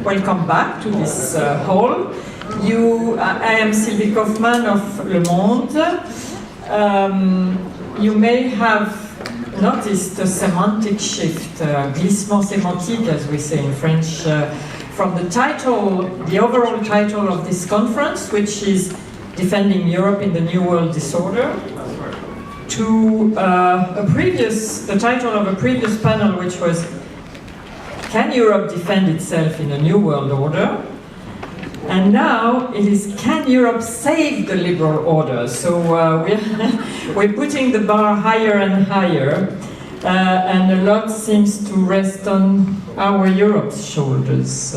welcome back to this hall. I am Silvie Kauffmann of Le Monde. You may have noticed a semantic shift, glissement sémantique, as we say in French, from the title, the overall title of this conference, which is Defending Europe in the New World Disorder, to the title of a previous panel, which was Can Europe Defend Itself in a New World Order? And now it is Can Europe Save the Liberal Order? So we're putting the bar higher and higher, and a lot seems to rest on our Europe's shoulders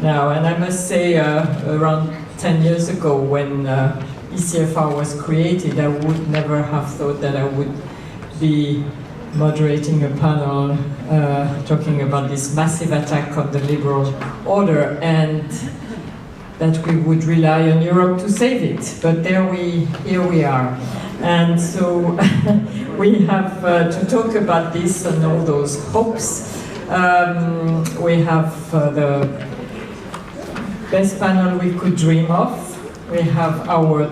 now. And I must say, around 10 years ago, when ECFR was created, I would never have thought that I would be moderating a panel talking about this massive attack on the liberal order, and that we would rely on Europe to save it. But here we are. And so we have to talk about this and all those hopes. We have the best panel we could dream of. We have our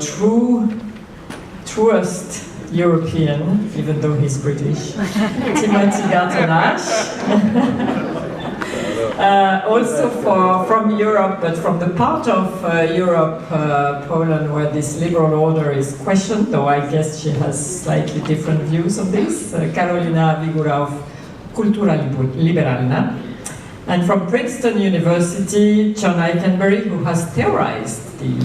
truest European, even though he's British, Timothy Garton. Also from Europe, but from the part of Europe, Poland, where this liberal order is questioned, though I guess she has slightly different views on this, Karolina Wigura of Kultura, Liberalna. And from Princeton University, John Ikenberry, who has theorized the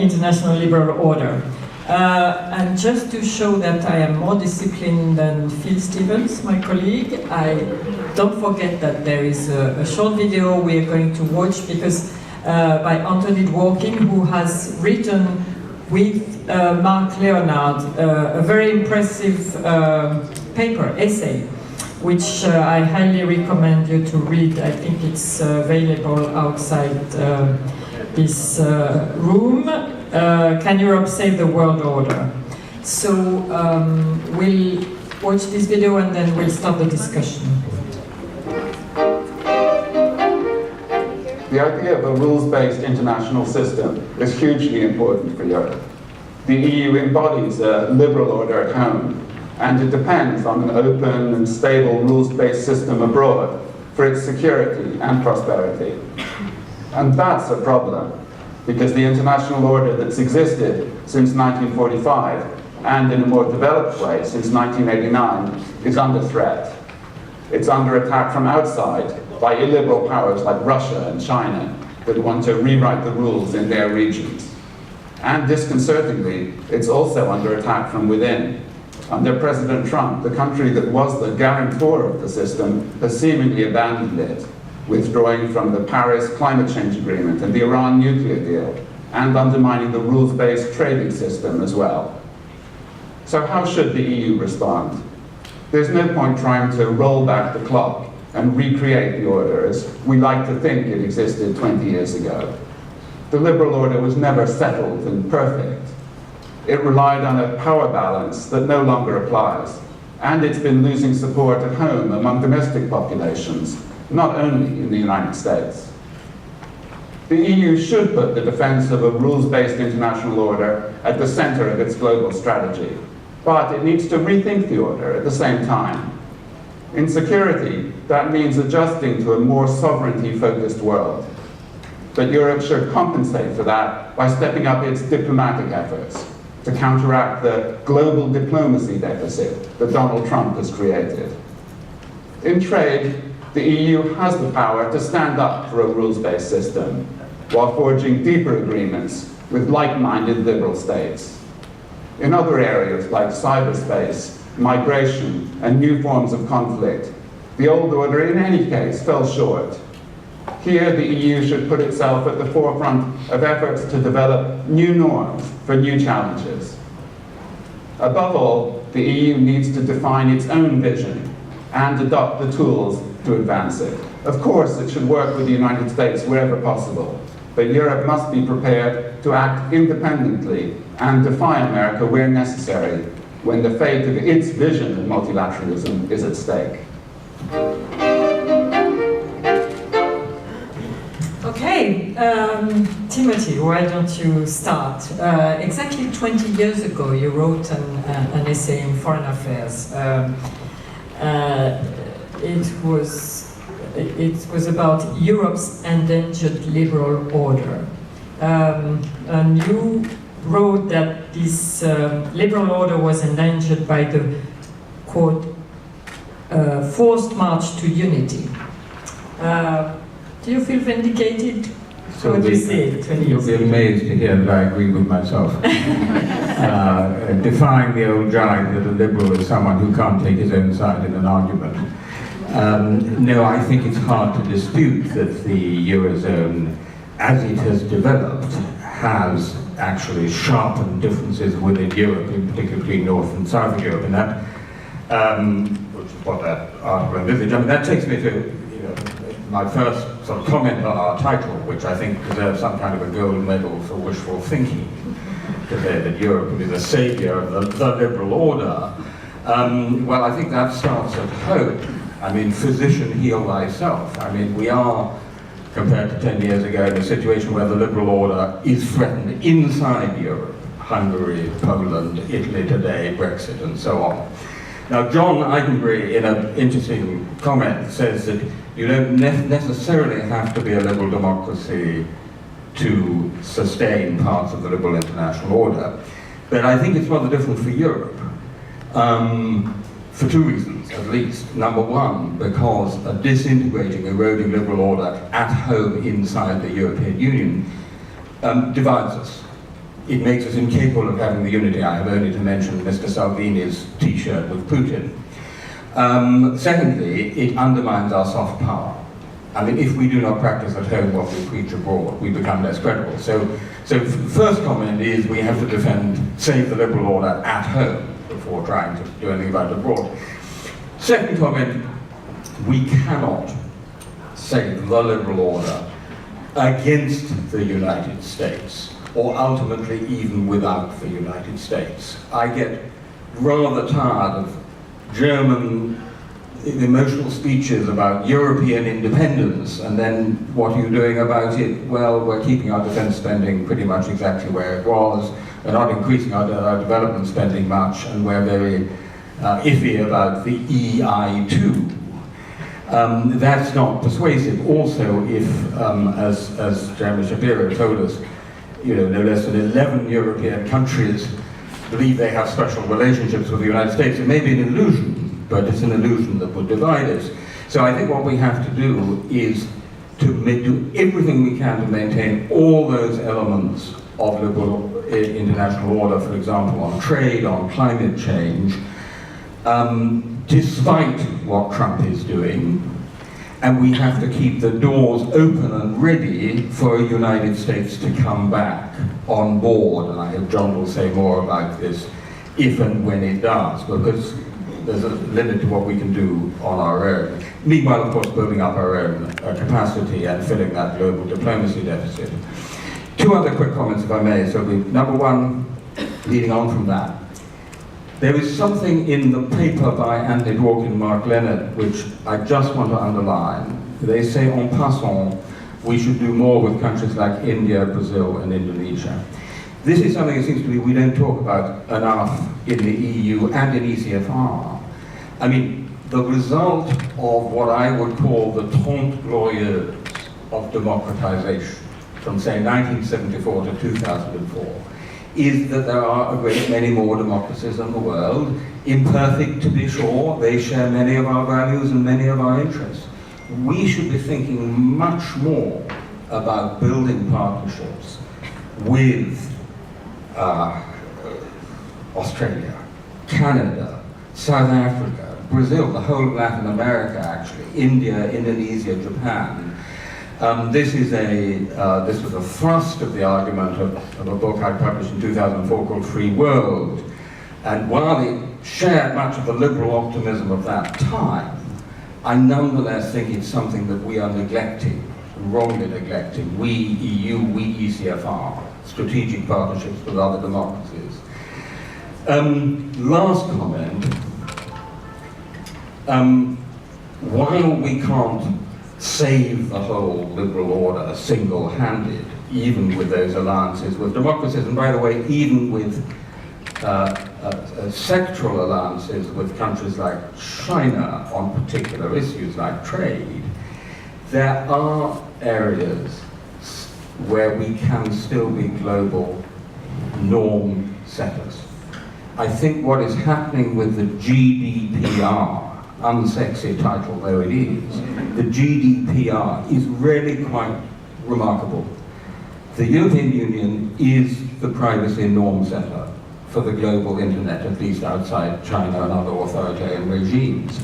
international liberal order. And just to show that I am more disciplined than Phil Stevens, my colleague, don't forget that there is a short video we are going to watch by Anthony Dworkin, who has written with Mark Leonard a very impressive essay, which I highly recommend you to read. I think it's available outside this room. Can Europe Save the World Order? So we'll watch this video and then we'll start the discussion. The idea of a rules-based international system is hugely important for Europe. The EU embodies a liberal order at home, and it depends on an open and stable rules-based system abroad for its security and prosperity. And that's a problem, because the international order that's existed since 1945, and in a more developed way since 1989, is under threat. It's under attack from outside by illiberal powers like Russia and China that want to rewrite the rules in their regions. And disconcertingly, it's also under attack from within. Under President Trump, the country that was the guarantor of the system has seemingly abandoned it, withdrawing from the Paris Climate Change Agreement and the Iran nuclear deal, and undermining the rules-based trading system as well. So how should the EU respond? There's no point trying to roll back the clock and recreate the order as we like to think it existed 20 years ago. The liberal order was never settled and perfect. It relied on a power balance that no longer applies, and it's been losing support at home among domestic populations, not only in the United States. The EU should put the defense of a rules-based international order at the center of its global strategy, but it needs to rethink the order at the same time. In security, that means adjusting to a more sovereignty-focused world. But Europe should compensate for that by stepping up its diplomatic efforts to counteract the global diplomacy deficit that Donald Trump has created. In trade, the EU has the power to stand up for a rules-based system while forging deeper agreements with like-minded liberal states. In other areas like cyberspace, migration, and new forms of conflict, the old order in any case fell short. Here, the EU should put itself at the forefront of efforts to develop new norms for new challenges. Above all, the EU needs to define its own vision and adopt the tools to advance it. Of course, it should work with the United States wherever possible, but Europe must be prepared to act independently and defy America where necessary, when the fate of its vision of multilateralism is at stake. Timothy, why don't you start? Exactly 20 years ago, you wrote an essay in Foreign Affairs. It was about Europe's endangered liberal order. And you wrote that this liberal order was endangered by the, quote, forced march to unity. Do you feel vindicated? So what do you say? You'll be amazed to hear that I agree with myself. Defying the old jive that a liberal is someone who can't take his own side in an argument. No, I think it's hard to dispute that the Eurozone, as it has developed, has actually sharpened differences within Europe, in particular between North and South Europe, and that, which is what that article envisaged. I mean, that takes me to my first sort of comment on our title, which I think deserves some kind of a gold medal for wishful thinking, to say that Europe will be the saviour of the liberal order. Well, I think that starts at home. I mean, physician, heal thyself. I mean, we are, compared to 10 years ago, in a situation where the liberal order is threatened inside Europe. Hungary, Poland, Italy today, Brexit, and so on. Now, John Ikenberry, in an interesting comment, says that you don't necessarily have to be a liberal democracy to sustain parts of the liberal international order. But I think it's rather different for Europe, for two reasons, at least. Number one, because a disintegrating, eroding liberal order at home inside the European Union divides us. It makes us incapable of having the unity. I have only to mention Mr. Salvini's T-shirt with Putin. Secondly, it undermines our soft power. I mean, if we do not practice at home what we preach abroad, we become less credible. So first comment is we have to save the liberal order at home before trying to do anything about it abroad. Second comment, we cannot save the liberal order against the United States, or ultimately even without the United States. I get rather tired of German emotional speeches about European independence, and then what are you doing about it? Well, we're keeping our defense spending pretty much exactly where it was. We're not increasing our development spending much, and we're very iffy about the EI2. That's not persuasive. Also, if, as Jeremy Shapiro told us, no less than 11 European countries believe they have special relationships with the United States. It may be an illusion, but it's an illusion that would divide us. So I think what we have to do is to do everything we can to maintain all those elements of liberal international order, for example, on trade, on climate change, despite what Trump is doing. And we have to keep the doors open and ready for a United States to come back on board. And I hope John will say more about this if and when it does, because there's a limit to what we can do on our own. Meanwhile, of course, building up our own capacity and filling that global diplomacy deficit. Two other quick comments, if I may. So number one, leading on from that, there is something in the paper by Anthony Dworkin and Mark Leonard which I just want to underline. They say, en passant, we should do more with countries like India, Brazil, and Indonesia. This is something, it seems to me, we don't talk about enough in the EU and in ECFR. I mean, the result of what I would call the Trente Glorieuses of democratization, from say 1974 to 2004, is that there are a great many more democracies in the world, imperfect to be sure. They share many of our values and many of our interests. We should be thinking much more about building partnerships with Australia, Canada, South Africa, Brazil, the whole of Latin America actually, India, Indonesia, Japan. This was a thrust of the argument of a book I published in 2004 called Free World. And while it shared much of the liberal optimism of that time, I nonetheless think it's something that we are neglecting, wrongly neglecting. We EU, we ECFR, strategic partnerships with other democracies. Last comment, while we can't save the whole liberal order single-handed, even with those alliances with democracies, and by the way, even with sectoral alliances with countries like China on particular issues like trade. There are areas where we can still be global norm setters. I think what is happening with the GDPR, unsexy title though it is, the GDPR is really quite remarkable. The European Union is the privacy norm setter for the global internet, at least outside China and other authoritarian regimes.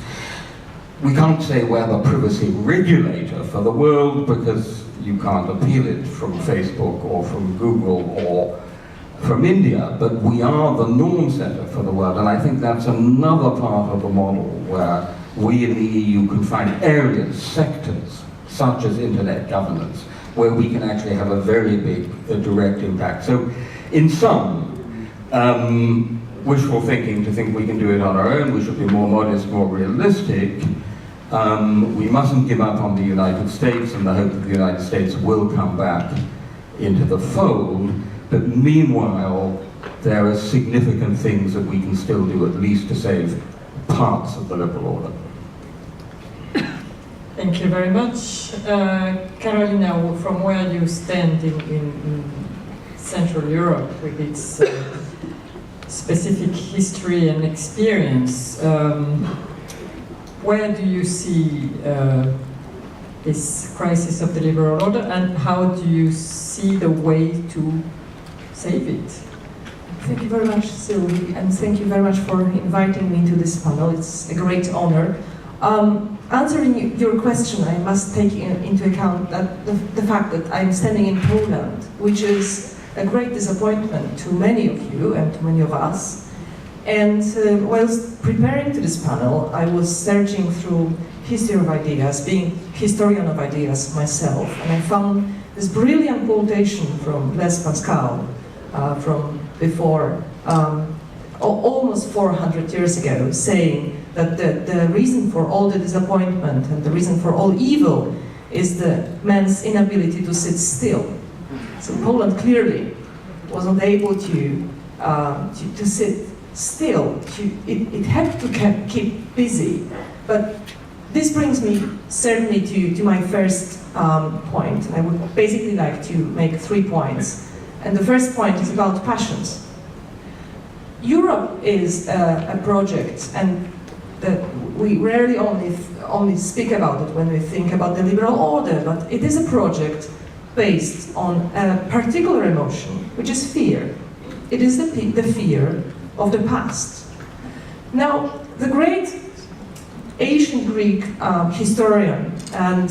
We can't say we're the privacy regulator for the world because you can't appeal it from Facebook or from Google or from India, but we are the norm setter for the world, and I think that's another part of the model where we in the EU can find areas, sectors, such as internet governance, where we can actually have a very big direct impact. So in sum, wishful thinking to think we can do it on our own, we should be more modest, more realistic. We mustn't give up on the United States and the hope that the United States will come back into the fold. But meanwhile, there are significant things that we can still do, at least to save parts of the liberal order. Thank you very much. Karolina, from where you stand in Central Europe with its specific history and experience, where do you see this crisis of the liberal order, and how do you see the way to save it? Thank you very much, Silvie, and thank you very much for inviting me to this panel. It's a great honor. Answering your question, I must take into account that the fact that I'm standing in Poland, which is a great disappointment to many of you and to many of us. And whilst preparing to this panel, I was searching through history of ideas, being historian of ideas myself, and I found this brilliant quotation from Blaise Pascal from before, almost 400 years ago, saying that the reason for all the disappointment and the reason for all evil is the man's inability to sit still. So Poland clearly wasn't able to sit still. It had to keep busy. But this brings me certainly to my first point. I would basically like to make 3 points. And the first point is about passions. Europe is a project, and we rarely only speak about it when we think about the liberal order, but it is a project based on a particular emotion, which is fear. It is the fear of the past. Now, the great ancient Greek historian and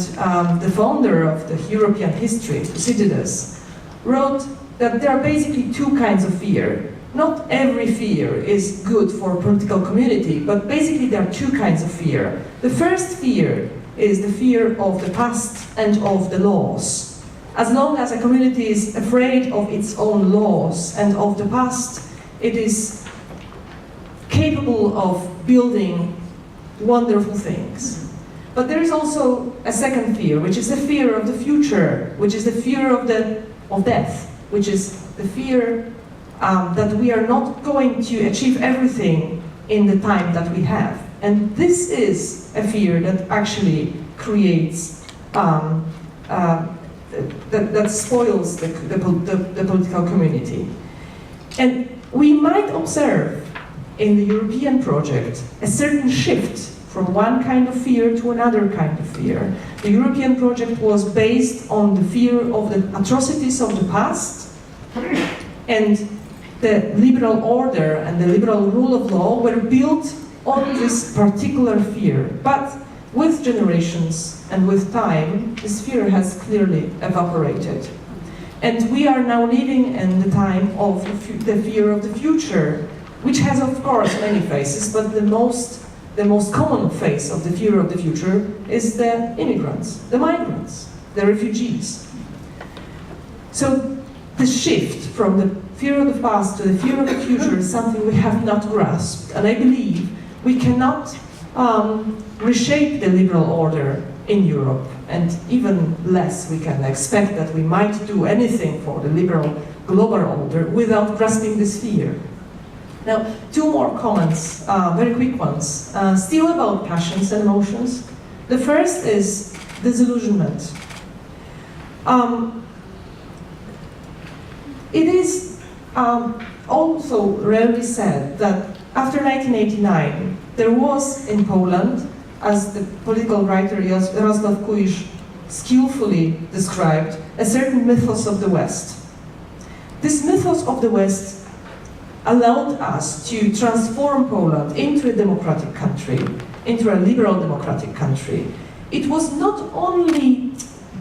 the founder of the European history, Thucydides, wrote that there are basically 2 kinds of fear. Not every fear is good for a political community, but basically there are 2 kinds of fear. The first fear is the fear of the past and of the laws. As long as a community is afraid of its own laws and of the past, it is capable of building wonderful things. But there is also a second fear, which is the fear of the future, which is the fear of death, which is the fear that we are not going to achieve everything in the time that we have. And this is a fear that actually creates, that spoils the political community. And we might observe in the European project a certain shift from one kind of fear to another kind of fear. The European project was based on the fear of the atrocities of the past, and the liberal order and the liberal rule of law were built on this particular fear. But with generations and with time, this fear has clearly evaporated. And we are now living in the time of the fear of the future, which has, of course, many faces, but the most common face of the fear of the future is the immigrants, the migrants, the refugees. So the shift from the fear of the past to the fear of the future is something we have not grasped, and I believe we cannot reshape the liberal order in Europe, and even less we can expect that we might do anything for the liberal global order without grasping this fear. Now, two more comments, very quick ones, still about passions and emotions. The first is disillusionment. It is also rarely said that after 1989, there was in Poland, as the political writer Jarosław Kuisz skillfully described, a certain mythos of the West. This mythos of the West allowed us to transform Poland into a democratic country, into a liberal democratic country. It was not only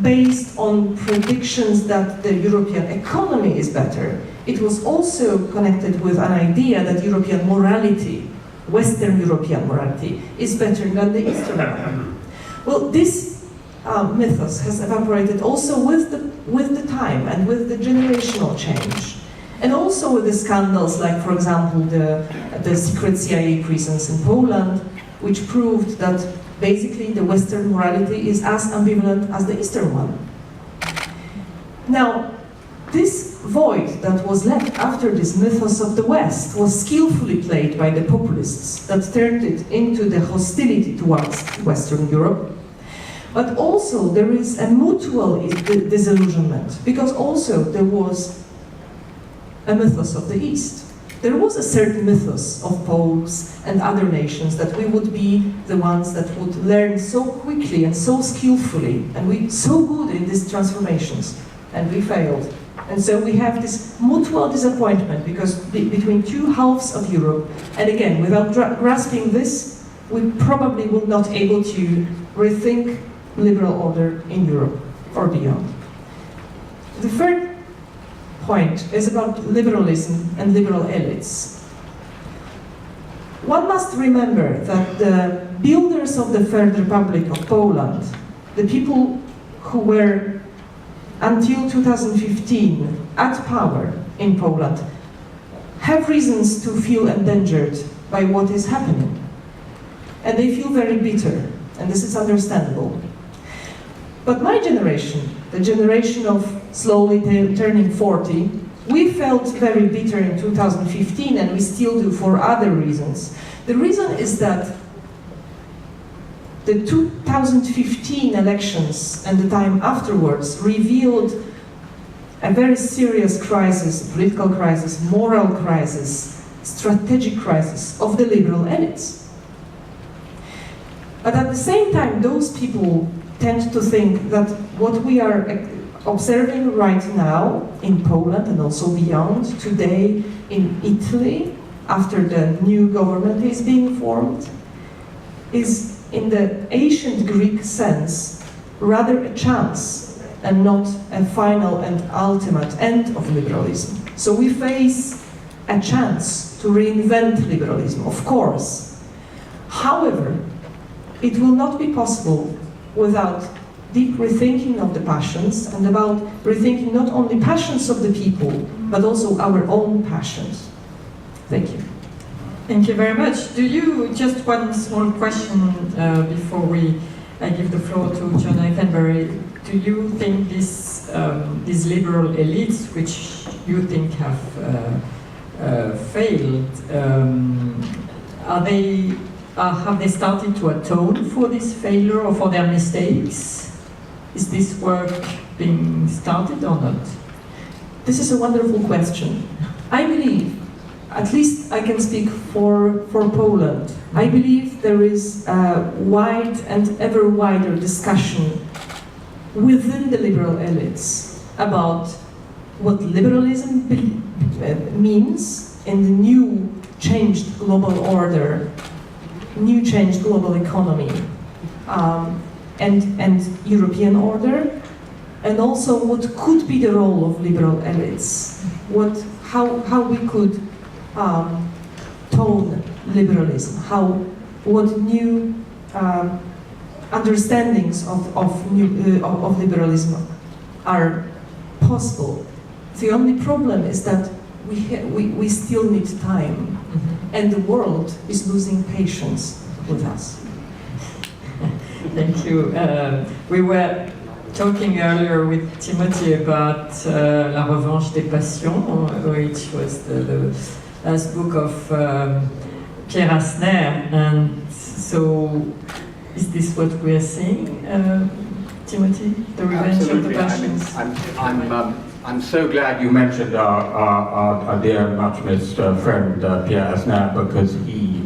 based on predictions that the European economy is better, it was also connected with an idea that European morality, Western European morality, is better than the Eastern one. Well, this mythos has evaporated also with the time and with the generational change. And also with the scandals like, for example, the secret CIA prisons in Poland, which proved that basically the Western morality is as ambivalent as the Eastern one. Now, this void that was left after this mythos of the West was skillfully played by the populists that turned it into the hostility towards Western Europe. But also there is a mutual disillusionment, because also there was a mythos of the East. There was a certain mythos of Poles and other nations that we would be the ones that would learn so quickly and so skillfully, and we so good in these transformations, and we failed. And so we have this mutual disappointment because between two halves of Europe, and again, without grasping this, we probably would not be able to rethink liberal order in Europe or beyond. The third point is about liberalism and liberal elites. One must remember that the builders of the Third Republic of Poland, the people who were until 2015 at power in Poland, have reasons to feel endangered by what is happening. And they feel very bitter, and this is understandable. But my generation, the generation of slowly turning 40, we felt very bitter in 2015, and we still do for other reasons. The reason is that the 2015 elections and the time afterwards revealed a very serious crisis, political crisis, moral crisis, strategic crisis of the liberal elites. But at the same time, those people tend to think that what we are observing right now in Poland and also beyond, today in Italy, after the new government is being formed, is in the ancient Greek sense rather a chance and not a final and ultimate end of liberalism. So we face a chance to reinvent liberalism, of course. However, it will not be possible without deep rethinking of the passions and about rethinking not only passions of the people, but also our own passions. Thank you. Thank you very much. Do you, just one small question before I give the floor to John Ikenberry, do you think these liberal elites, which you think have failed, have they started to atone for this failure or for their mistakes? Is this work being started or not? This is a wonderful question. I believe, at least I can speak for Poland, I believe there is a wide and ever wider discussion within the liberal elites about what liberalism means in the new changed global order, new changed global economy, and European order, and also what could be the role of liberal elites, how we could tone liberalism, what new understandings of liberalism are possible. The only problem is that we still need time, and the world is losing patience with us. Thank you. We were talking earlier with Timothy about La Revanche des Passions, which was the last book of Pierre Asner, and so is this what we are seeing, Timothy? The Revenge of the Passions? I'm so glad you mentioned our dear and much missed friend Pierre Asner, because he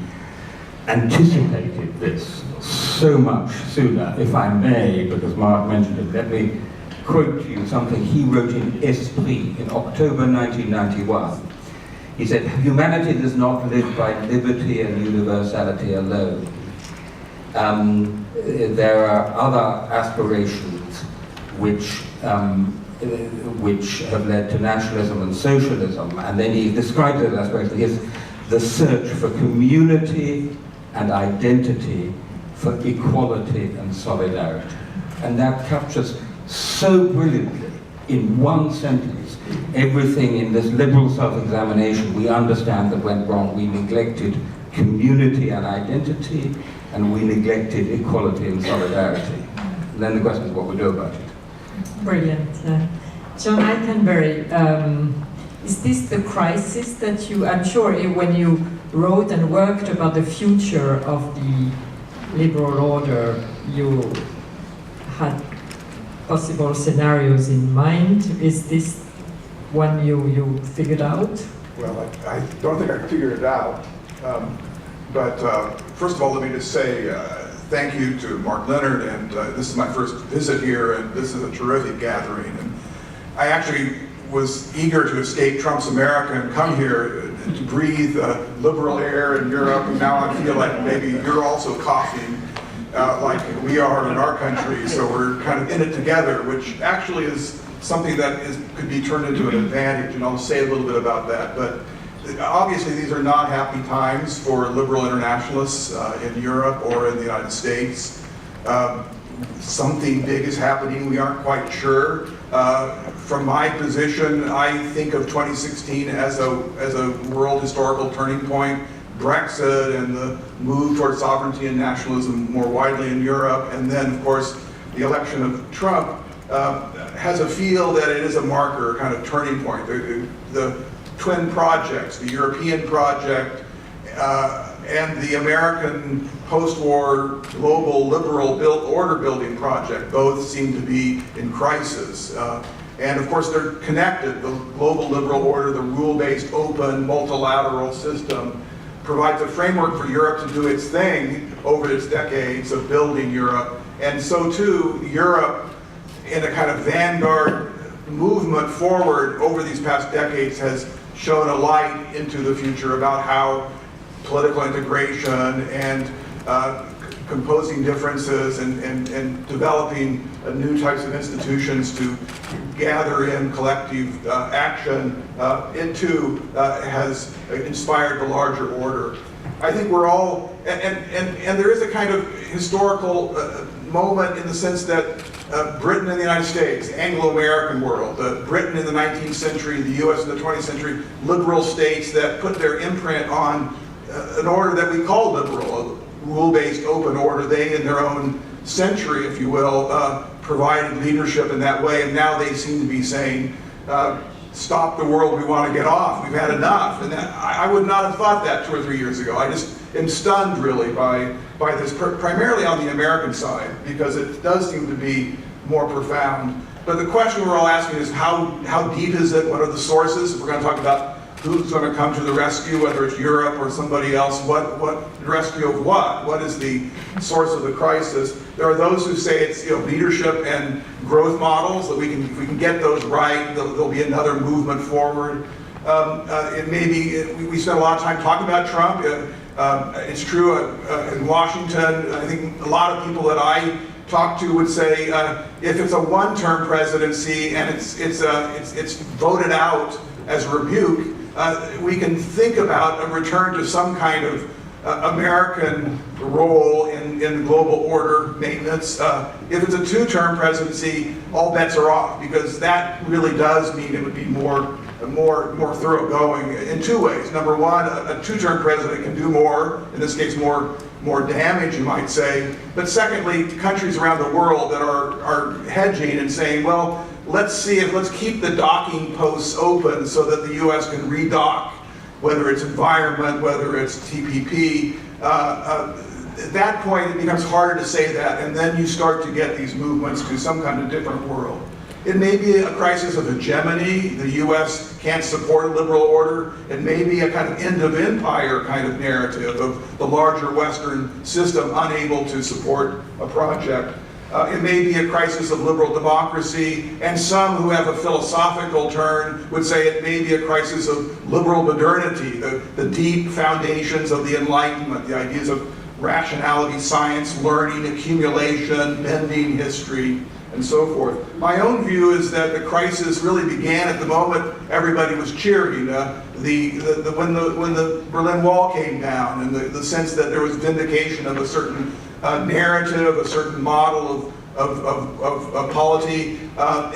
anticipated this so much sooner. If I may, because Mark mentioned it, let me quote to you something he wrote in Esprit in October 1991. He said, "Humanity does not live by liberty and universality alone. There are other aspirations which have led to nationalism and socialism," and then he describes those aspirations as the search for community and identity, for equality and solidarity. And that captures so brilliantly, in one sentence, everything in this liberal self-examination we understand that went wrong. We neglected community and identity, and we neglected equality and solidarity. And then the question is what we do about it. Brilliant. John Ikenberry, is this the crisis that you, I'm sure when you wrote and worked about the future of the liberal order, you had possible scenarios in mind. Is this one you figured out? Well, I don't think I figured it out. But first of all, let me just say thank you to Mark Leonard, and this is my first visit here, and this is a terrific gathering. And I actually was eager to escape Trump's America and come here to breathe liberal air in Europe, and now I feel like maybe you're also coughing like we are in our country, so we're kind of in it together, which actually is something that could be turned into an advantage, and I'll say a little bit about that. But obviously these are not happy times for liberal internationalists in Europe or in the United States. Something big is happening, we aren't quite sure. From my position, I think of 2016 as a world historical turning point. Brexit and the move towards sovereignty and nationalism more widely in Europe, and then of course the election of Trump has a feel that it is a marker, kind of turning point. The twin projects, the European project and the American post-war global liberal order building project, both seem to be in crisis. And of course they're connected. The global liberal order, the rule-based open multilateral system, provides a framework for Europe to do its thing over its decades of building Europe. And so too, Europe, in a kind of vanguard movement forward over these past decades, has shown a light into the future about how political integration and composing differences and developing new types of institutions to gather in collective action has inspired the larger order. I think we're all, and there is a kind of historical moment in the sense that Britain and the United States, Anglo-American world, Britain in the 19th century, the US in the 20th century, liberal states that put their imprint on an order that we call liberal, a rule-based open order. They, in their own century, if you will, provided leadership in that way, and now they seem to be saying, stop the world, we want to get off, we've had enough. And that, I would not have thought that 2 or 3 years ago. I just am stunned really by this, primarily on the American side, because it does seem to be more profound. But the question we're all asking is how deep is it? What are the sources? If we're going to talk about who's going to come to the rescue, whether it's Europe or somebody else, what rescue of what? What is the source of the crisis? There are those who say it's leadership and growth models, that if we can get those right, there'll be another movement forward. It may be, we spent a lot of time talking about Trump. It's true in Washington. I think a lot of people that I talk to would say if it's a one-term presidency and it's voted out as a rebuke, we can think about a return to some kind of American role in global order maintenance. If it's a two-term presidency, all bets are off, because that really does mean it would be more thoroughgoing in two ways. Number one, a two-term president can do more, in this case more more damage, you might say. But secondly, countries around the world that are hedging and saying, well, let's keep the docking posts open so that the US can redock, whether it's environment, whether it's TPP. At that point, it becomes harder to say that, and then you start to get these movements to some kind of different world. It may be a crisis of hegemony. The US can't support a liberal order. It may be a kind of end of empire kind of narrative of the larger Western system unable to support a project. It may be a crisis of liberal democracy, and some who have a philosophical turn would say it may be a crisis of liberal modernity, the deep foundations of the Enlightenment, the ideas of rationality, science, learning, accumulation, bending history, and so forth. My own view is that the crisis really began at the moment everybody was cheering. When the Berlin Wall came down, and the sense that there was vindication of a certain narrative, a certain model of polity.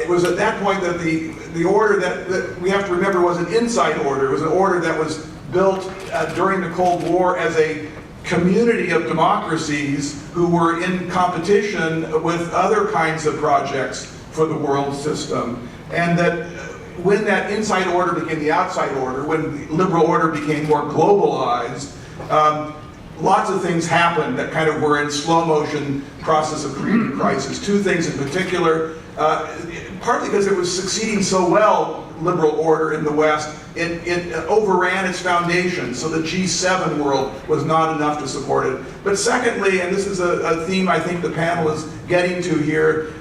It was at that point that the order that we have to remember was an inside order. It was an order that was built during the Cold War as a community of democracies who were in competition with other kinds of projects for the world system. And that when that inside order became the outside order, when the liberal order became more globalized, lots of things happened that kind of were in slow motion process of creating crisis. Two things in particular, partly because it was succeeding so well, liberal order in the West, it overran its foundation, so the G7 world was not enough to support it. But secondly, and this is a theme I think the panel is getting to here,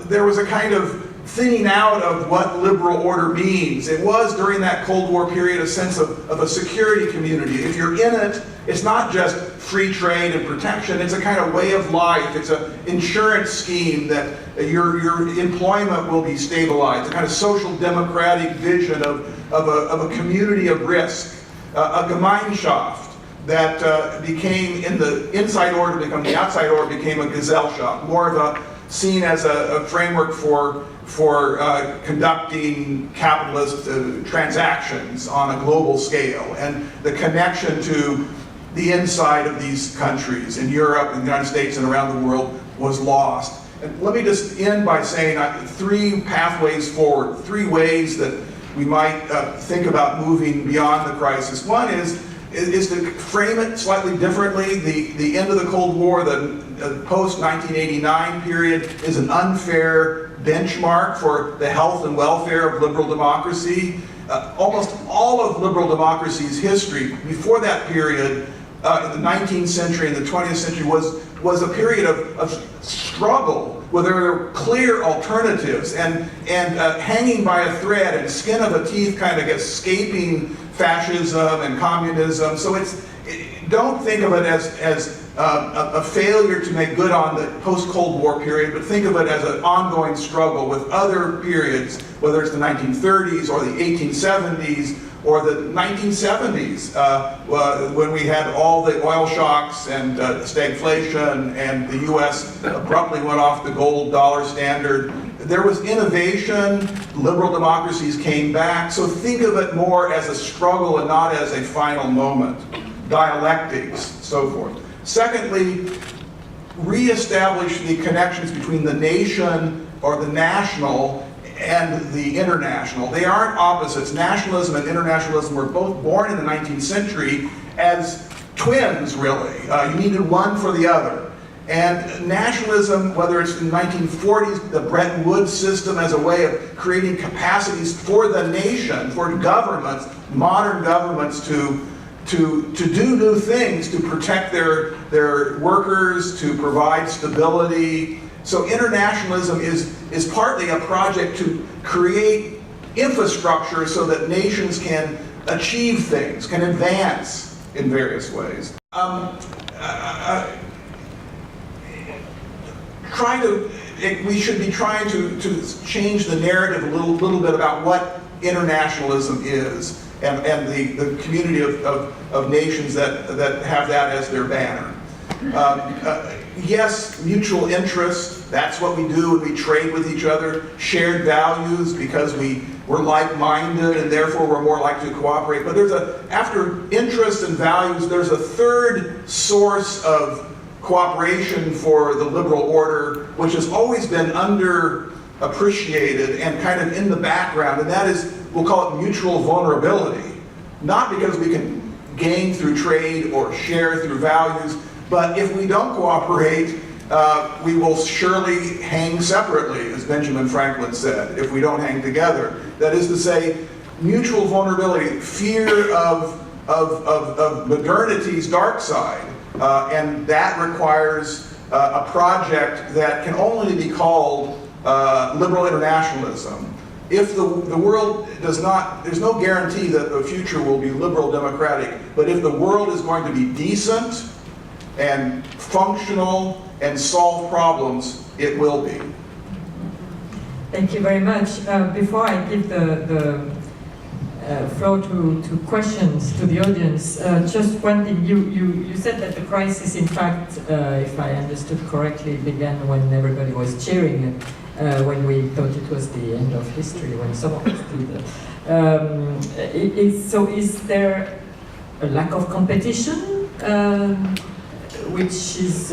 there was a kind of thinning out of what liberal order means. It was, during that Cold War period, a sense of a security community. If you're in it, it's not just free trade and protection, it's a kind of way of life. It's an insurance scheme that your employment will be stabilized, a kind of social democratic vision of a community of risk, a Gemeinschaft that became, in the inside order, become the outside order, became a Gesellschaft, more of a seen as a framework for conducting capitalist transactions on a global scale, and the connection to the inside of these countries in Europe, in the United States, and around the world was lost. And let me just end by saying three pathways forward, three ways that we might think about moving beyond the crisis. One is to frame it slightly differently. The end of the Cold War, the post-1989 period, is an unfair benchmark for the health and welfare of liberal democracy. Almost all of liberal democracy's history before that period, in the 19th century and the 20th century, was a period of struggle where there were clear alternatives and hanging by a thread and skin of a teeth kind of escaping fascism and communism. So don't think of it as a failure to make good on the post-Cold War period, but think of it as an ongoing struggle with other periods, whether it's the 1930s or the 1870s or the 1970s, when we had all the oil shocks and stagflation, and the US abruptly went off the gold dollar standard. There was innovation, liberal democracies came back, so think of it more as a struggle and not as a final moment. Dialectics, so forth. Secondly, reestablish the connections between the nation or the national and the international. They aren't opposites. Nationalism and internationalism were both born in the 19th century as twins, really. You needed one for the other. And nationalism, whether it's in the 1940s, the Bretton Woods system as a way of creating capacities for the nation, for governments, modern governments to do new things, to protect their workers, to provide stability. So internationalism is partly a project to create infrastructure so that nations can achieve things, can advance in various ways. We should be trying to change the narrative a little bit about what internationalism is, and the community of nations that have that as their banner. yes, mutual interest, that's what we do, and we trade with each other. Shared values, because we're like-minded, and therefore we're more likely to cooperate. But after interest and values, there's a third source of cooperation for the liberal order, which has always been underappreciated and kind of in the background, and that is, we'll call it mutual vulnerability. Not because we can gain through trade or share through values, but if we don't cooperate, we will surely hang separately, as Benjamin Franklin said, if we don't hang together. That is to say, mutual vulnerability, fear of modernity's dark side, and that requires a project that can only be called liberal internationalism. If the world does not, there's no guarantee that the future will be liberal democratic, but if the world is going to be decent and functional and solve problems, it will be. Thank you very much. Before I give the floor to questions to the audience, just one thing. You said that the crisis, in fact, if I understood correctly, began when everybody was cheering, when we thought it was the end of history, when some of us did. So is there a lack of competition, which is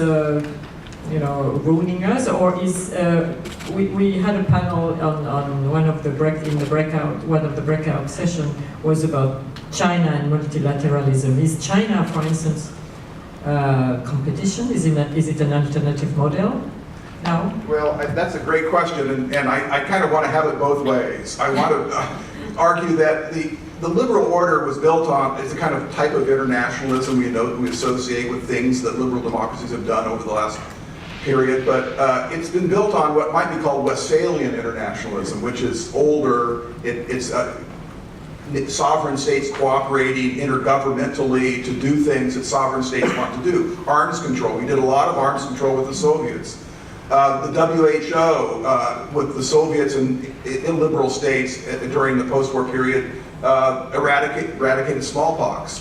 ruining us, or is we had a panel on one of the breakout session was about China and multilateralism. Is China, for instance, competition? Is it an alternative model now? Well, that's a great question, and I kind of want to have it both ways. I want to argue that the liberal order was built on, it's a kind of type of internationalism we associate with things that liberal democracies have done over the last period, but it's been built on what might be called Westphalian internationalism, which is older. It's sovereign states cooperating intergovernmentally to do things that sovereign states want to do. Arms control. We did a lot of arms control with the Soviets. The WHO with the Soviets and illiberal states during the post-war period eradicated smallpox,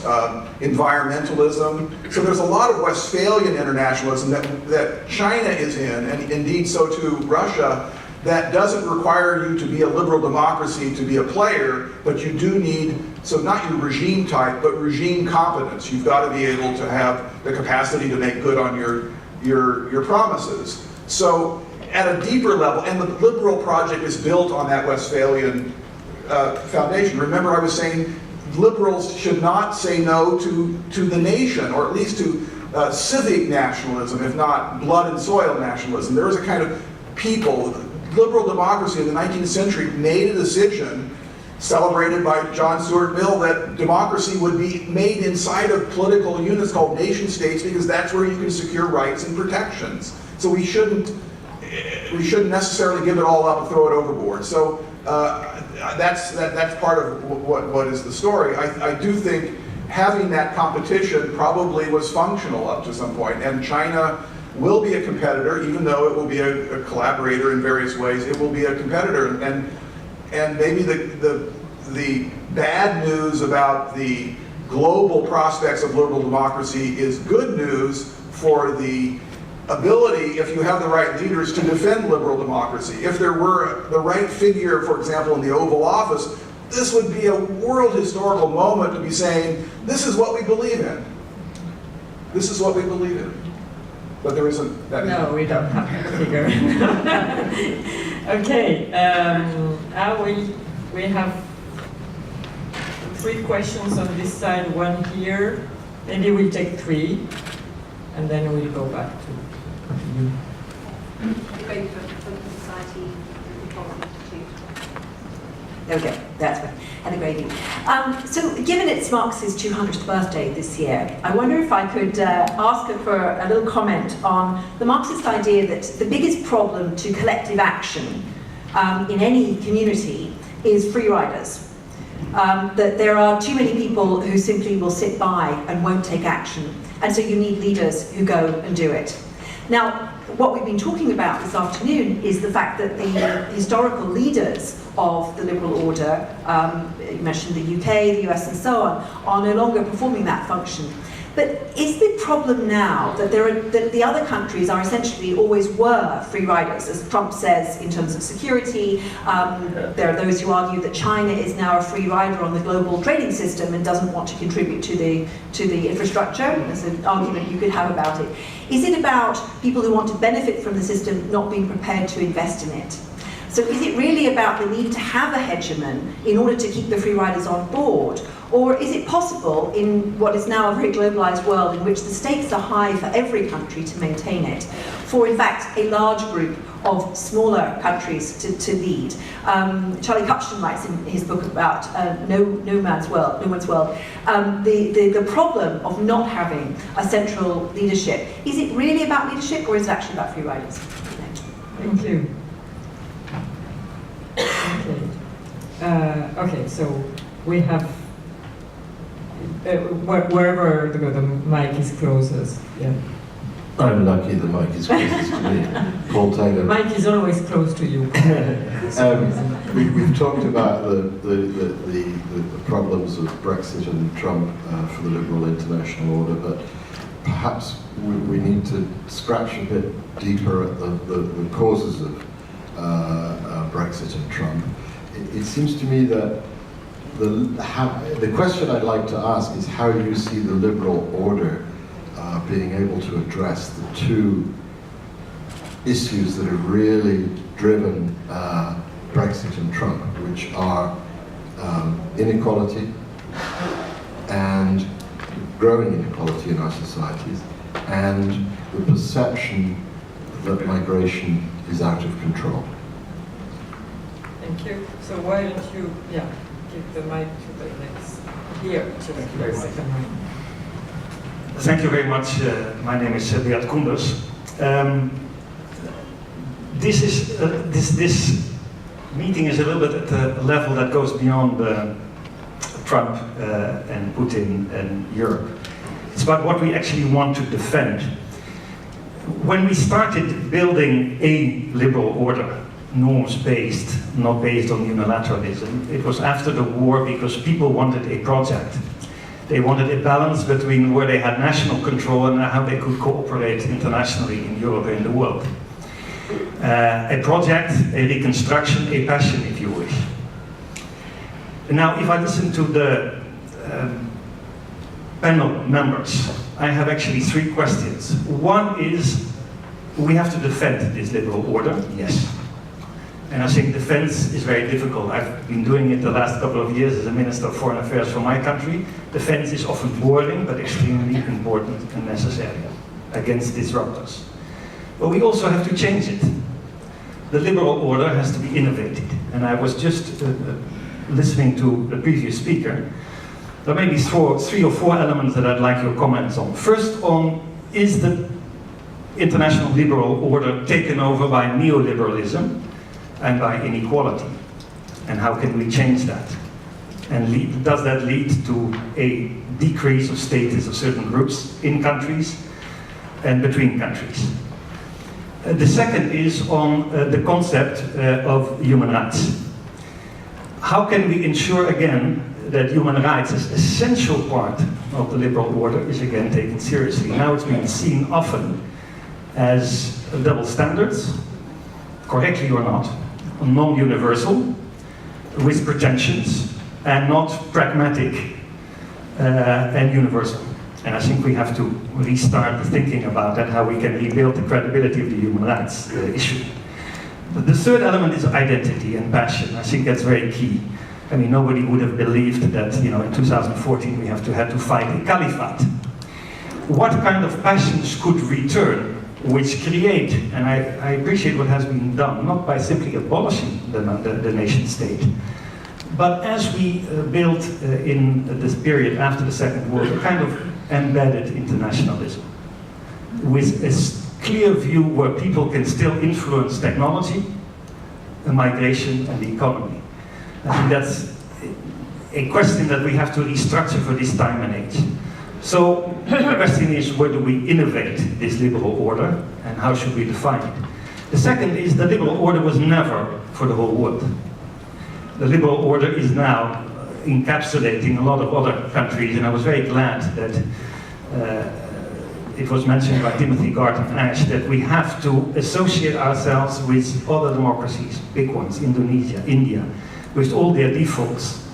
environmentalism. So there's a lot of Westphalian internationalism that China is in, and indeed so too Russia, that doesn't require you to be a liberal democracy to be a player, but you do need, so not your regime type, but regime competence. You've got to be able to have the capacity to make good on your promises. So at a deeper level, and the liberal project is built on that Westphalian foundation. Remember, I was saying liberals should not say no to the nation, or at least to civic nationalism, if not blood and soil nationalism. There was a kind of people, liberal democracy in the 19th century made a decision, celebrated by John Stuart Mill, that democracy would be made inside of political units called nation states, because that's where you can secure rights and protections. So we shouldn't necessarily give it all up and throw it overboard. So that's part of what is the story. I do think having that competition probably was functional up to some point, and China will be a competitor, even though it will be a collaborator in various ways. It will be a competitor, and maybe the bad news about the global prospects of liberal democracy is good news for the ability, if you have the right leaders, to defend liberal democracy. If there were the right figure, for example, in the Oval Office, this would be a world historical moment to be saying, this is what we believe in. This is what we believe in. But there isn't that. No, we don't have that figure. Okay, we have 3 questions on this side, 1 here. Maybe we'll take 3, and then we'll go back to you. Debate for the Society Institute. There we go, that's right, and the grading. So given it's Marx's 200th birthday this year, I wonder if I could ask her for a little comment on the Marxist idea that the biggest problem to collective action in any community is free riders. That there are too many people who simply will sit by and won't take action, and so you need leaders who go and do it. Now, what we've been talking about this afternoon is the fact that the historical leaders of the liberal order, you mentioned the UK, the US and so on, are no longer performing that function. But is the problem now that that the other countries are essentially always were free riders, as Trump says, in terms of security? There are those who argue that China is now a free rider on the global trading system and doesn't want to contribute to the infrastructure. There's an argument you could have about it. Is it about people who want to benefit from the system not being prepared to invest in it? So is it really about the need to have a hegemon in order to keep the free riders on board? Or is it possible in what is now a very globalized world in which the stakes are high for every country to maintain it, for in fact a large group of smaller countries to lead? Charlie Kupchan writes in his book about No Man's World, the problem of not having a central leadership. Is it really about leadership, or is it actually about free riders? Thank you. Okay, so we have wherever the mic is closest. Yeah. I'm lucky the mic is closest to me. Paul Taylor. Mic is always close to you. We've talked about the problems of Brexit and Trump for the liberal international order, but perhaps we need to scratch a bit deeper at the causes of Brexit and Trump. It seems to me that the question I'd like to ask is how you see the liberal order being able to address the two issues that have really driven Brexit and Trump, which are inequality and growing inequality in our societies, and the perception that migration is out of control. Thank you. So why don't you, give the mic to the next, here, to the second one. Thank you very much. My name is Beat Koenders. This meeting is a little bit at a level that goes beyond Trump and Putin and Europe. It's about what we actually want to defend. When we started building a liberal order, norms-based, not based on unilateralism, it was after the war because people wanted a project. They wanted a balance between where they had national control and how they could cooperate internationally in Europe and in the world. A project, a reconstruction, a passion, if you wish. Now, if I listen to the panel members, I have actually three questions. One is, we have to defend this liberal order, yes. And I think defense is very difficult. I've been doing it the last couple of years as a Minister of Foreign Affairs for my country. Defense is often boring, but extremely important and necessary against disruptors. But we also have to change it. The liberal order has to be innovated. And I was just listening to the previous speaker. There may be three or four elements that I'd like your comments on. First on, is the international liberal order taken over by neoliberalism and by inequality? And how can we change that? And does that lead to a decrease of status of certain groups in countries and between countries? The second is on the concept of human rights. How can we ensure again that human rights as an essential part of the liberal order is again taken seriously? Now it's been seen often as double standards, correctly or not, non-universal, with pretensions, and not pragmatic and universal. And I think we have to restart thinking about that, how we can rebuild the credibility of the human rights issue. But the third element is identity and passion. I think that's very key. I mean, nobody would have believed that, in 2014 we had to fight a caliphate. What kind of passions could return, which create, and I appreciate what has been done, not by simply abolishing the nation state, but as we built in this period after the Second World War, a kind of embedded internationalism, with a clear view where people can still influence technology, migration, and the economy. I think that's a question that we have to restructure for this time and age. So the question is, where do we innovate this liberal order, and how should we define it? The second is, the liberal order was never for the whole world. The liberal order is now encapsulating a lot of other countries, and I was very glad that it was mentioned by Timothy Garton Ash that we have to associate ourselves with other democracies, big ones, Indonesia, India, with all their defaults.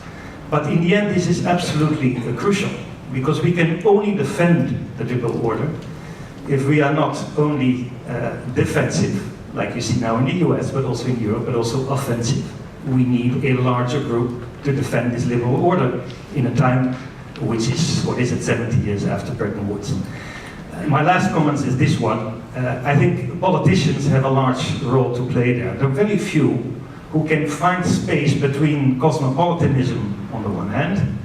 But in the end, this is absolutely crucial, because we can only defend the liberal order if we are not only defensive, like you see now in the US, but also in Europe, but also offensive. We need a larger group to defend this liberal order in a time which is, 70 years after Bretton Woods. My last comment is this one. I think politicians have a large role to play there. There are very few who can find space between cosmopolitanism on the one hand,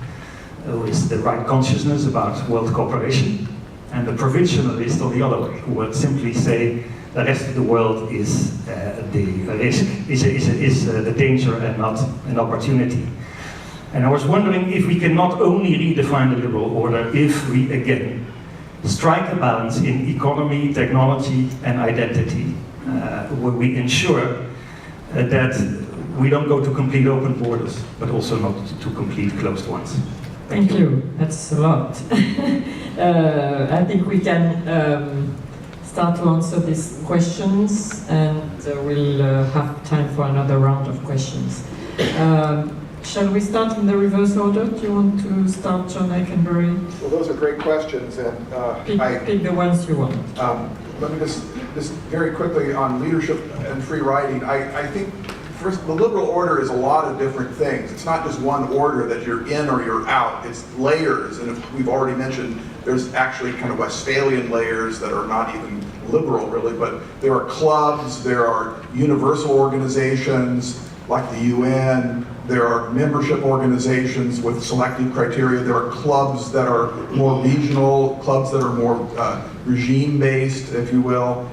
with the right consciousness about world cooperation, and the provincialist on the other way, who would simply say the rest of the world is the risk, is the danger and not an opportunity. And I was wondering if we can not only redefine the liberal order, if we again strike a balance in economy, technology and identity, where we ensure that we don't go to complete open borders, but also not to complete closed ones. Thank you. That's a lot. I think we can start to answer these questions, and we'll have time for another round of questions. Shall we start in the reverse order? Do you want to start, John Ikenberry? Well, those are great questions, and pick the ones you want. Let me just very quickly on leadership and free riding. I think first, the liberal order is a lot of different things. It's not just one order that you're in or you're out. It's layers, and if we've already mentioned, there's actually kind of Westphalian layers that are not even liberal, really, but there are clubs, there are universal organizations like the UN, there are membership organizations with selective criteria, there are clubs that are more regional, clubs that are more regime-based, if you will.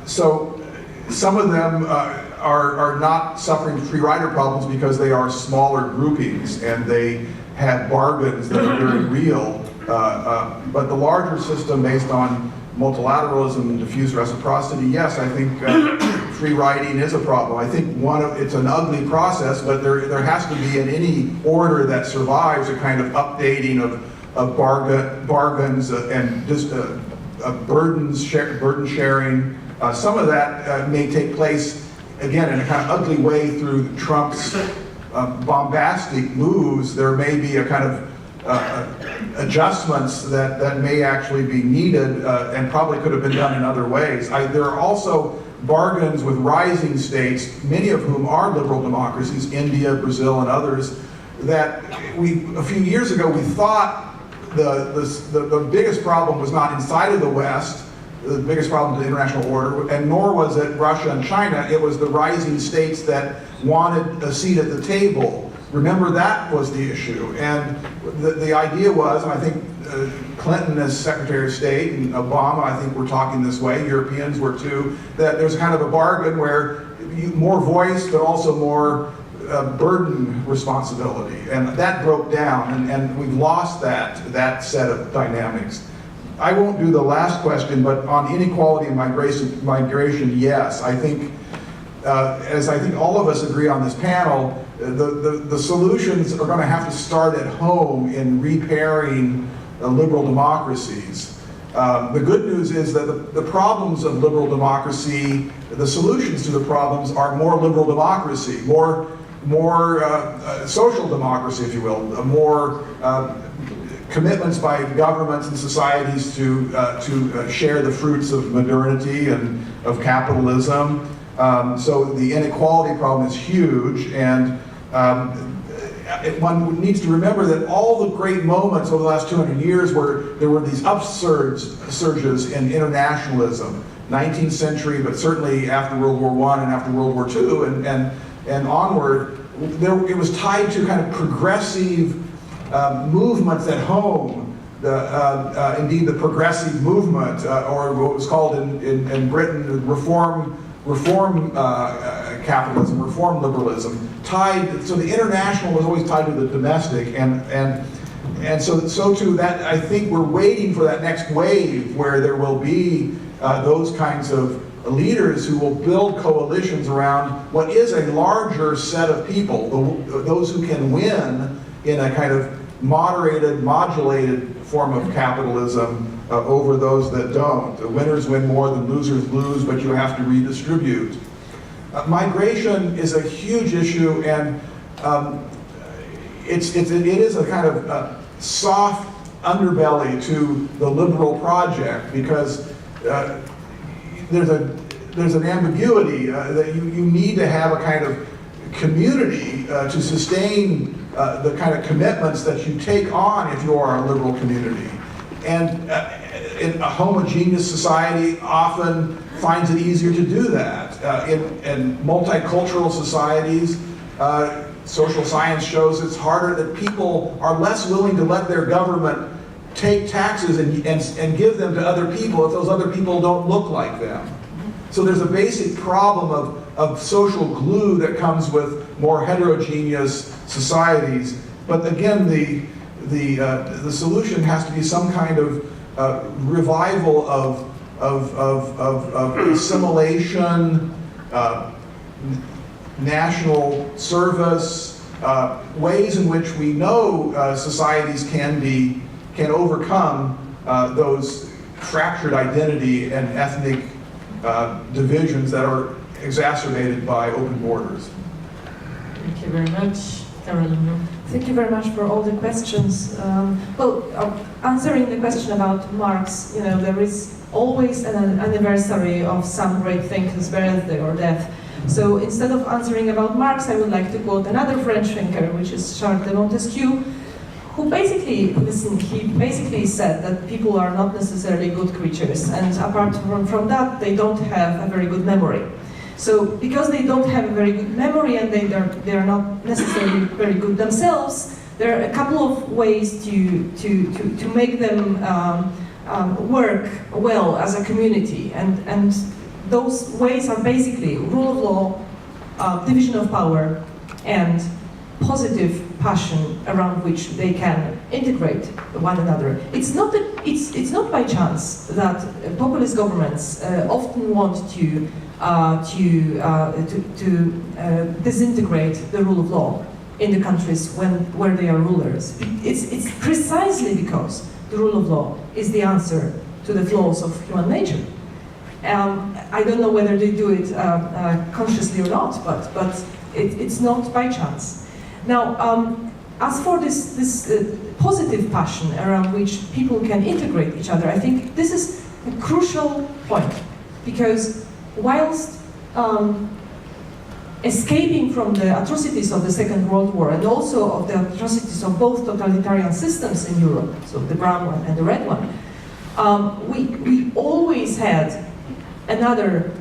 So some of them are not suffering free rider problems because they are smaller groupings and they have bargains that are very real. But the larger system based on multilateralism and diffuse reciprocity, yes, I think free riding is a problem. I think it's an ugly process, but there has to be in any order that survives a kind of updating of bargains and just burden sharing. Some of that may take place, again, in a kind of ugly way through Trump's bombastic moves. There may be a kind of adjustments that may actually be needed and probably could have been done in other ways. There are also bargains with rising states, many of whom are liberal democracies, India, Brazil, and others, that a few years ago we thought the biggest problem was not inside of the West, the biggest problem to the international order, and nor was it Russia and China. It was the rising states that wanted a seat at the table. Remember, that was the issue. And the idea was, and I think Clinton as Secretary of State and Obama, I think were talking this way, Europeans were too, that there's kind of a bargain where more voice, but also more burden responsibility. And that broke down, and we've lost that set of dynamics. I won't do the last question, but on inequality and migration, yes. I think, as I think all of us agree on this panel, the solutions are going to have to start at home in repairing liberal democracies. The good news is that the problems of liberal democracy, the solutions to the problems are more liberal democracy, more social democracy, if you will, more commitments by governments and societies to share the fruits of modernity and of capitalism. So the inequality problem is huge, and one needs to remember that all the great moments over the last 200 years where there were these upsurges in internationalism, 19th century, but certainly after World War I and after World War II and onward, it was tied to kind of progressive movements at home. Indeed, the progressive movement, or what was called in Britain, reform capitalism, reform liberalism, so the international was always tied to the domestic, and so too that I think we're waiting for that next wave where there will be those kinds of leaders who will build coalitions around what is a larger set of people, those who can win in a kind of moderated, modulated form of capitalism over those that don't. The winners win more than losers lose, but you have to redistribute. Migration is a huge issue, and it is a kind of soft underbelly to the liberal project, because there's an ambiguity that you need to have a kind of community to sustain the kind of commitments that you take on if you are a liberal community. And in a homogeneous society often finds it easier to do that. In multicultural societies, social science shows it's harder, that people are less willing to let their government take taxes and give them to other people if those other people don't look like them. So there's a basic problem of social glue that comes with more heterogeneous societies. But again, the solution has to be some kind of revival of assimilation, national service, ways in which we know societies can overcome those fractured identity and ethnic divisions that are exacerbated by open borders. Thank you very much, Karolina. Thank you very much for all the questions. Answering the question about Marx, there is always an anniversary of some great thinker's birthday or death. So instead of answering about Marx, I would like to quote another French thinker, which is Charles de Montesquieu, who basically said that people are not necessarily good creatures, and apart from that, they don't have a very good memory. So because they don't have a very good memory and they are not necessarily very good themselves, there are a couple of ways to make them work well as a community, and those ways are basically rule of law, division of power, and positive passion around which they can integrate one another. It's not by chance that populist governments often want to disintegrate the rule of law in the countries where they are rulers. It's precisely because the rule of law is the answer to the flaws of human nature. I don't know whether they do it consciously or not, but it's not by chance. Now, as for this positive passion around which people can integrate each other, I think this is a crucial point, because whilst escaping from the atrocities of the Second World War and also of the atrocities of both totalitarian systems in Europe, so the brown one and the red one, we always had another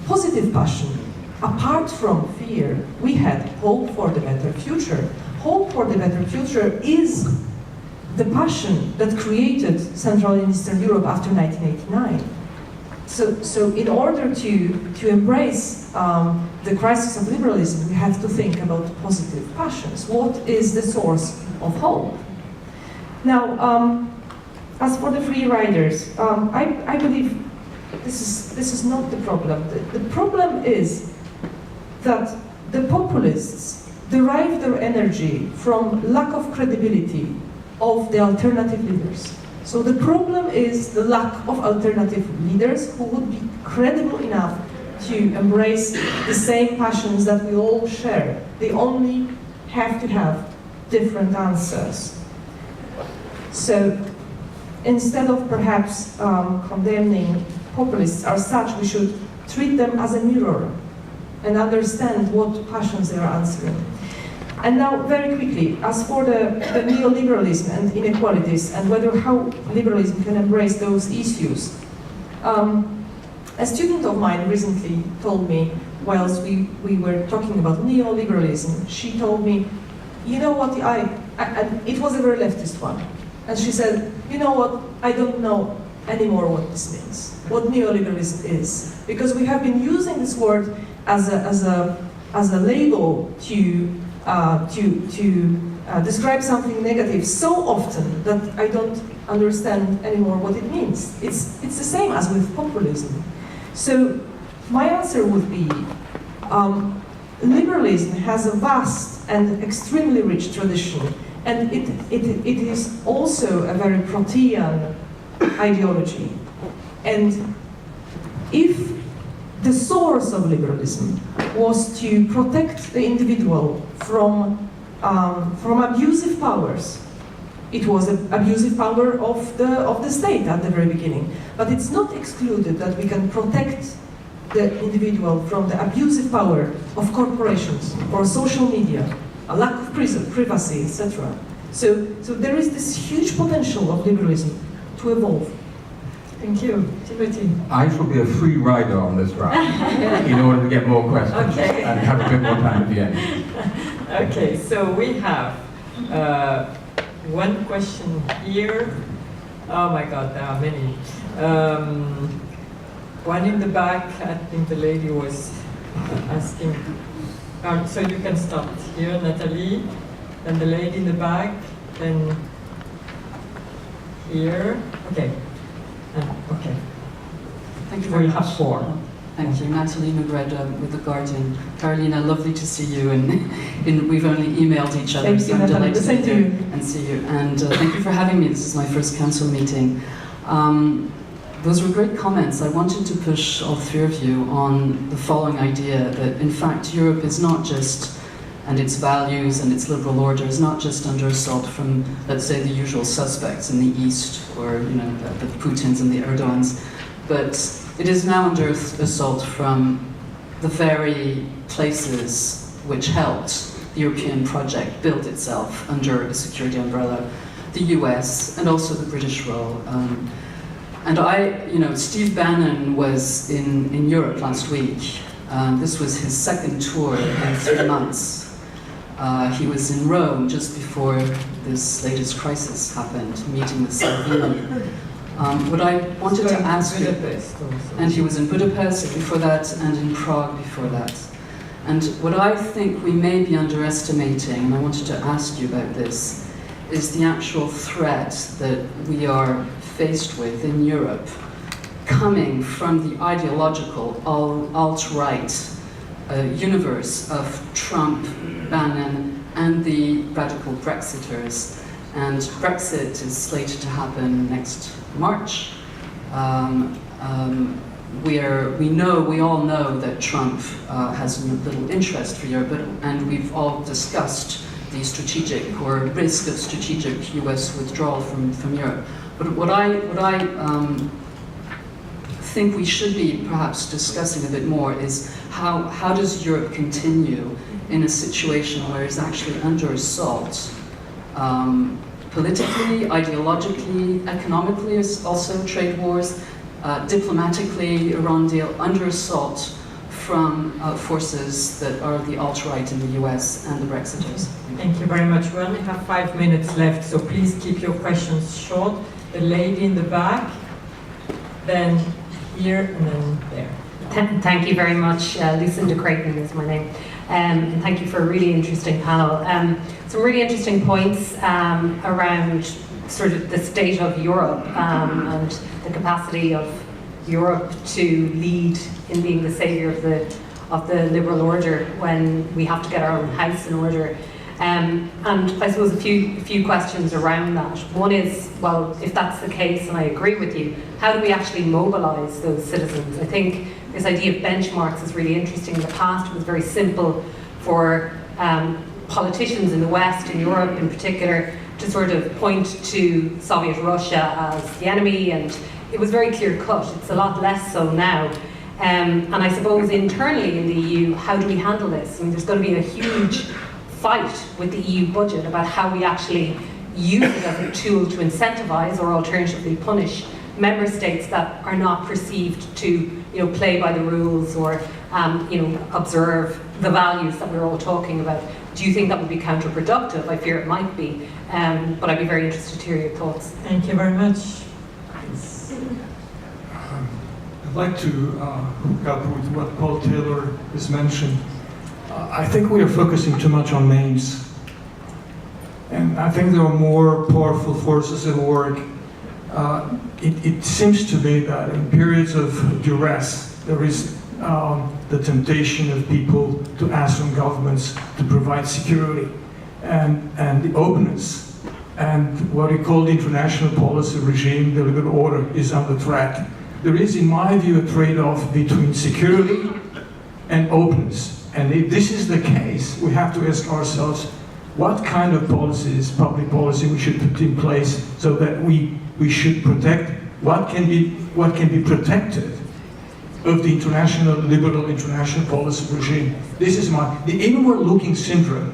positive passion. Apart from fear, we had hope for the better future. Hope for the better future is the passion that created Central and Eastern Europe after 1989. So in order to embrace the crisis of liberalism, we have to think about positive passions. What is the source of hope? Now, as for the free riders, I believe this is not the problem. The problem is that the populists derive their energy from lack of credibility of the alternative leaders. So the problem is the lack of alternative leaders who would be credible enough to embrace the same passions that we all share. They only have to have different answers. So instead of perhaps condemning populists as such, we should treat them as a mirror and understand what passions they are answering. And now, very quickly, as for the neoliberalism and inequalities and how liberalism can embrace those issues, a student of mine recently told me, whilst we were talking about neoliberalism, she told me, you know what, and it was a very leftist one, and she said, you know what, I don't know anymore what this means, what neoliberalism is, because we have been using this word as a label to describe something negative so often that I don't understand anymore what it means. It's the same as with populism. So my answer would be, liberalism has a vast and extremely rich tradition And it is also a very Protean ideology. And if the source of liberalism was to protect the individual from abusive powers, it was an abusive power of the state at the very beginning. But it's not excluded that we can protect the individual from the abusive power of corporations or social media, a lack of privacy, etc. So there is this huge potential of liberalism to evolve. Thank you. Timothy. I shall be a free rider on this round in order to get more questions and have a bit more time at the end. Okay, so we have one question here. Oh my God, there are many. One in the back, I think the lady was asking. So you can start here, Natalie, then the lady in the back, then here. Okay. Okay. Thank you very much. We have four. Thank you, Natalie Moderator with the Garton. Karolina, lovely to see you, and we've only emailed each other, so I'm delighted to hear and see you. And thank you for having me. This is my first council meeting. Those were great comments. I wanted to push all three of you on the following idea that, in fact, Europe is not just, and its values and its liberal order is not just under assault from, let's say, the usual suspects in the East, or the Putins and the Erdogans, but it is now under assault from the very places which helped the European project build itself under a security umbrella, the US and also the British role. And Steve Bannon was in Europe last week. This was his second tour in 3 months. He was in Rome just before this latest crisis happened, meeting with Silvie. What I wanted to ask you, and he was in Budapest before that, and in Prague before that. And what I think we may be underestimating, and I wanted to ask you about this, is the actual threat that we are faced with in Europe, coming from the ideological alt-right universe of Trump, Bannon, and the radical Brexiters. And Brexit is slated to happen next March. We all know that Trump has little interest for Europe, and we've all discussed the strategic or risk of strategic US withdrawal from Europe. But what I think we should be perhaps discussing a bit more is how does Europe continue in a situation where it's actually under assault, politically, ideologically, economically, also trade wars, diplomatically, Iran deal, under assault from forces that are the alt-right in the US and the Brexiters. Thank you very much. We only have 5 minutes left, so please keep your questions short. The lady in the back, then here, and then there. Thank you very much. Lucinda Creighton is my name. And thank you for a really interesting panel. Some really interesting points around sort of the state of Europe and the capacity of Europe to lead in being the saviour of the liberal order when we have to get our own house in order. And I suppose a few questions around that. One is, well, if that's the case, and I agree with you, how do we actually mobilise those citizens? I think this idea of benchmarks is really interesting. In the past, it was very simple for politicians in the West, in Europe in particular, to sort of point to Soviet Russia as the enemy, and it was very clear-cut. It's a lot less so now. And I suppose internally in the EU, how do we handle this? I mean, there's going to be a huge fight with the EU budget about how we actually use it as a tool to incentivise or alternatively punish member states that are not perceived to play by the rules or observe the values that we're all talking about. Do you think that would be counterproductive? I fear it might be, but I'd be very interested to hear your thoughts. Thank you very much. I'd like to hook up with what Paul Taylor has mentioned. I think we are focusing too much on names. And I think there are more powerful forces at work. It seems to me that in periods of duress, there is the temptation of people to ask from governments to provide security. and the openness. And what we call the international policy regime, the liberal order, is under threat. There is, in my view, a trade-off between security and openness. And if this is the case, we have to ask ourselves what kind of policies, public policy, we should put in place so that we should protect what can be protected of the international, liberal international policy regime. This is the inward-looking syndrome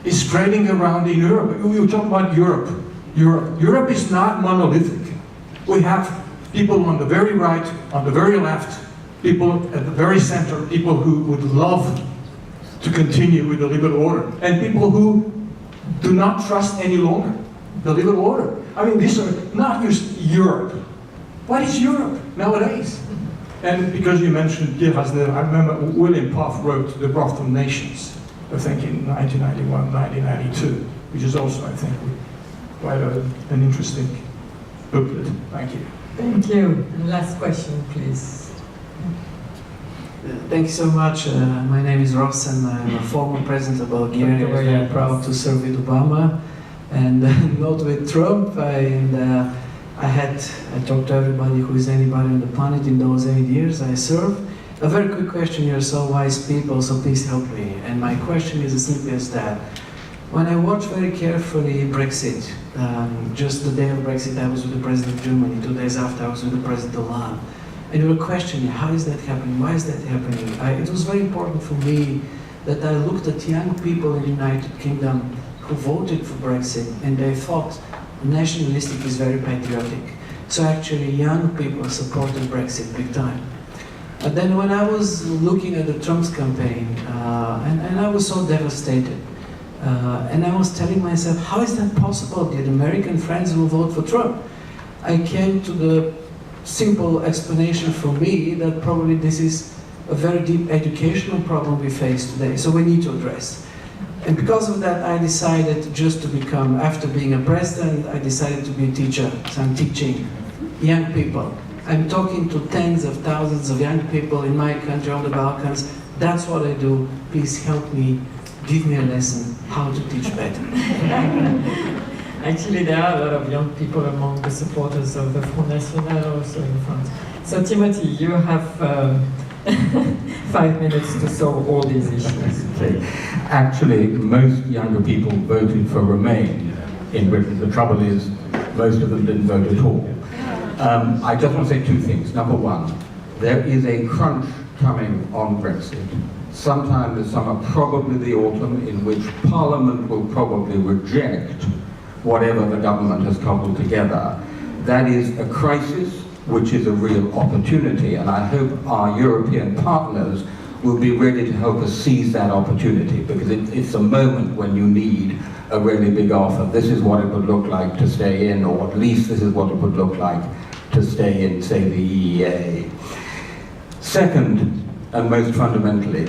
is spreading around in Europe. We talk about Europe. Europe is not monolithic. We have people on the very right, on the very left, people at the very center, people who would love to continue with the liberal order, and people who do not trust any longer the liberal order. I mean, these are not just Europe. What is Europe nowadays? And because you mentioned Girasner, I remember William Puff wrote The Broth of Nations, I think in 1991, 1992, which is also, I think, quite an interesting booklet. Thank you. Thank you. And last question, please. Thank you so much. My name is Ross, and I'm a former president of Bulgaria. I'm very proud to serve with Obama and not with Trump. I talked to everybody who is anybody on the planet in those 8 years I served. A very quick question. You're so wise people, so please help me. And my question is as simple as that. When I watched very carefully Brexit, just the day of Brexit, I was with the president of Germany. 2 days after, I was with the president of Iran. And you were questioning, how is that happening? Why is that happening? It was very important for me that I looked at young people in the United Kingdom who voted for Brexit, and they thought nationalistic is very patriotic. So actually, young people supported Brexit big time. And then when I was looking at the Trump's campaign, and I was so devastated, and I was telling myself, how is that possible? Did American friends will vote for Trump? I came to the simple explanation for me that probably this is a very deep educational problem we face today, so we need to address. And because of that, I decided just to become, after being a president, I decided to be a teacher. So I'm teaching young people. I'm talking to tens of thousands of young people in my country, on the Balkans. That's what I do. Please help me, give me a lesson how to teach better. Actually, there are a lot of young people among the supporters of the Front National also in France. So Timothy, you have 5 minutes to solve all these issues. Okay. Actually, most younger people voted for Remain in Britain. The trouble is, most of them didn't vote at all. I just want to say two things. Number one, there is a crunch coming on Brexit. Sometime this summer, probably the autumn, in which Parliament will probably reject whatever the government has cobbled together. That is a crisis, which is a real opportunity, and I hope our European partners will be ready to help us seize that opportunity, because it's a moment when you need a really big offer. This is what it would look like to stay in, or at least this is what it would look like to stay in, say, the EEA. Second, and most fundamentally,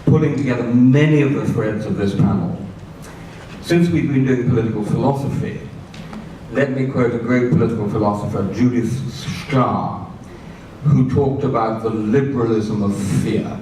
pulling together many of the threads of this panel. Since we've been doing political philosophy, let me quote a great political philosopher, Judith Starr, who talked about the liberalism of fear.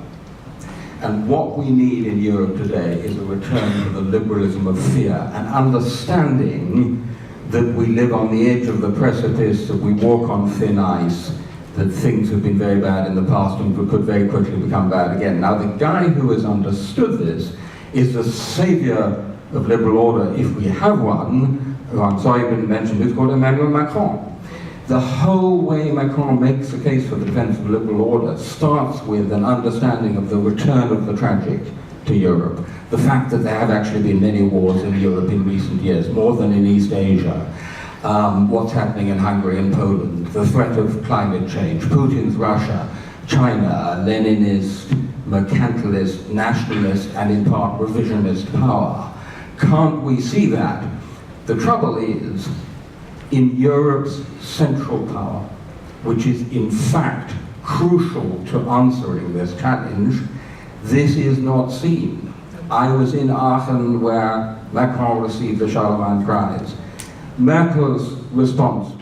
And what we need in Europe today is a return to the liberalism of fear, an understanding that we live on the edge of the precipice, that we walk on thin ice, that things have been very bad in the past and could very quickly become bad again. Now, the guy who has understood this is the saviour of liberal order, if we have one, who I'm sorry didn't mention, is called Emmanuel Macron. The whole way Macron makes the case for the defense of liberal order starts with an understanding of the return of the tragic to Europe. The fact that there have actually been many wars in Europe in recent years, more than in East Asia. What's happening in Hungary and Poland, the threat of climate change, Putin's Russia, China, Leninist, mercantilist, nationalist, and in part revisionist power. Can't we see that? The trouble is, in Europe's central power, which is in fact crucial to answering this challenge, this is not seen. I was in Aachen where Macron received the Charlemagne Prize. Merkel's response